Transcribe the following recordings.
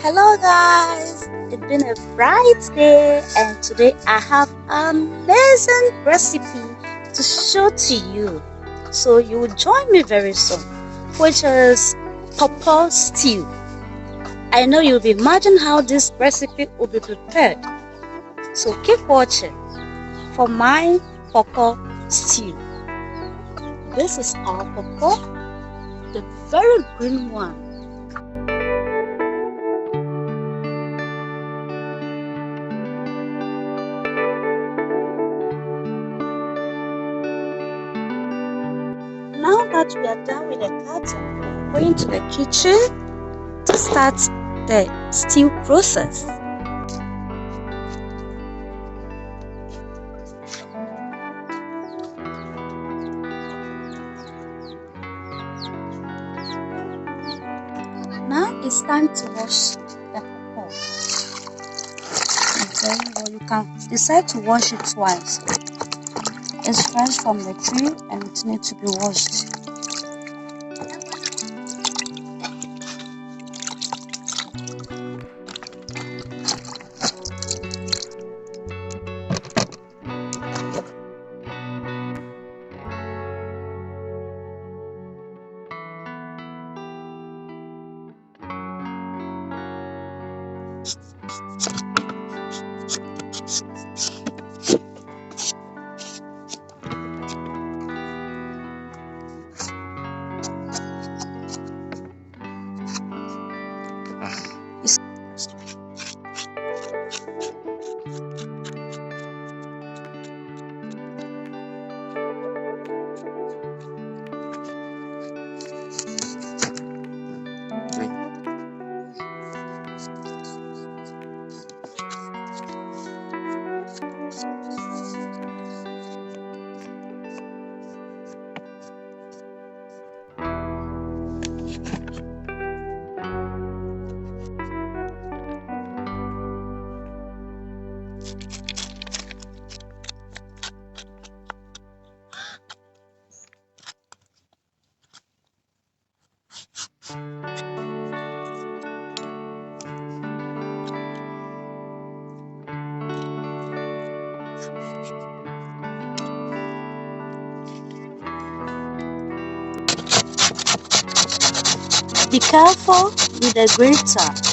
Hello guys, it's been a bright day and today I have an amazing recipe to show to you. So you will join me very soon, which is pawpaw stew. I know you'll be imagining how this recipe will be prepared. So keep watching for my pawpaw stew. This is our pawpaw, the very green one. Now that we are done with the cutting, we are going to the kitchen to start the stew process. Now it's time to wash the pawpaw. Very well. You can decide to wash it twice. It's fresh from the tree and it needs to be washed. Be careful with the grater.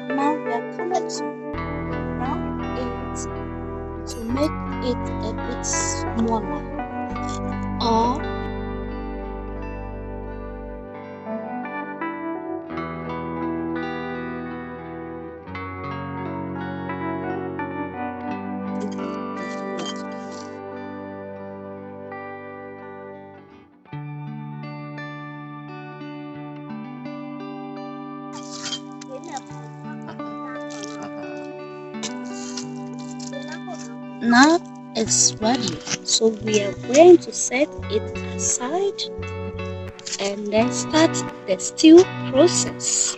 Now we are coming to round it to make it a bit smaller. Or now it's ready. So we are going to set it aside and then start the stew process.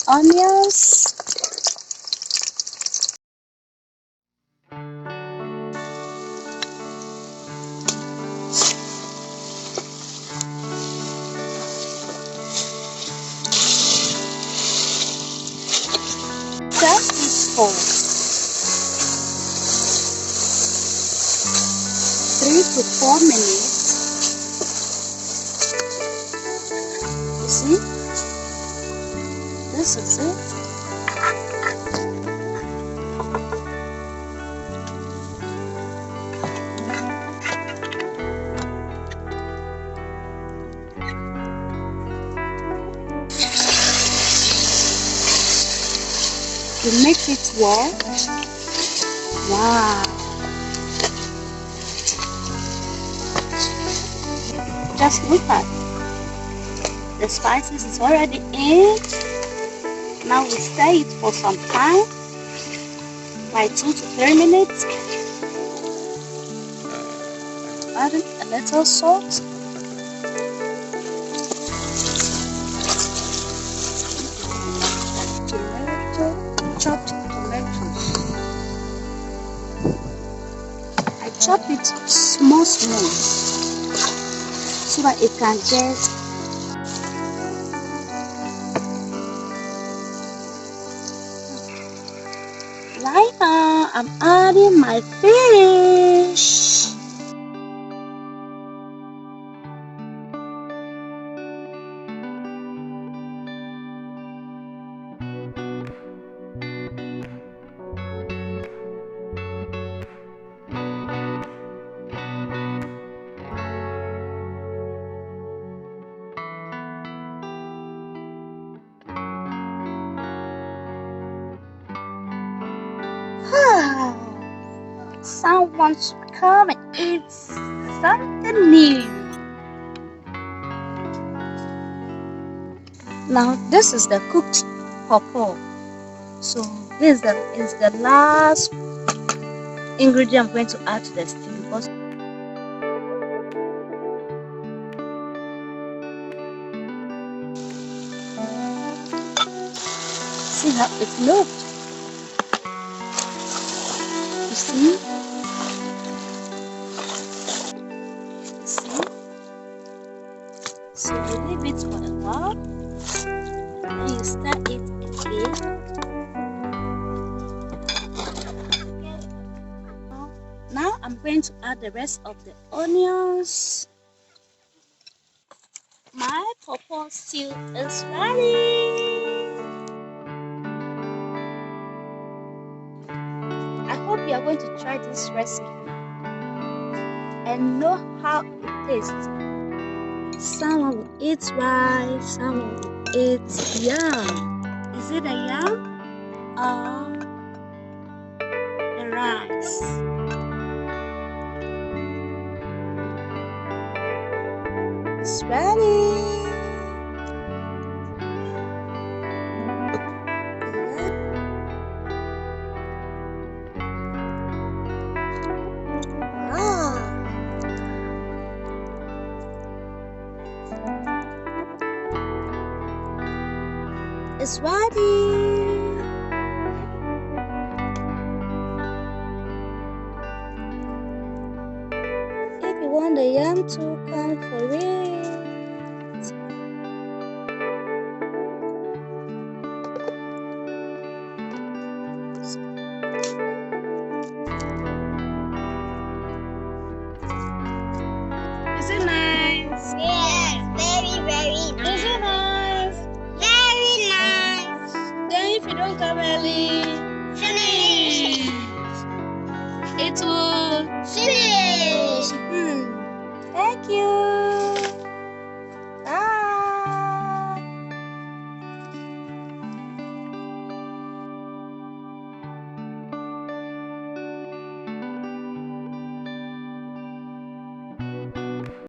onions. Fry this for 3 to 4 minutes. You see, this is it. You make it warm. Wow. Just look at the spices is already in. Now we stir it for some time, like 2 to 3 minutes. Adding a little salt. Chopped tomatoes. I chop it small so that it can get right now. I'm adding my fish. Someone should come and eat something new. Now this is the cooked pawpaw. So this is the last ingredient I'm going to add to the stew because see how it looks. You see? So you leave it for a while. Then you stir it again. Now I'm going to add the rest of the onions. My pawpaw stew is ready. I hope you are going to try this recipe and know how it tastes. Someone will eat rice, someone will eat yam. Is it a yam or the rice? It's ready. Wow. It's ready. If you want the yam to come for it. Is it nice? Yes, very, very nice. Is it nice? Very nice. Then if you don't come early, Finish. it will Finish.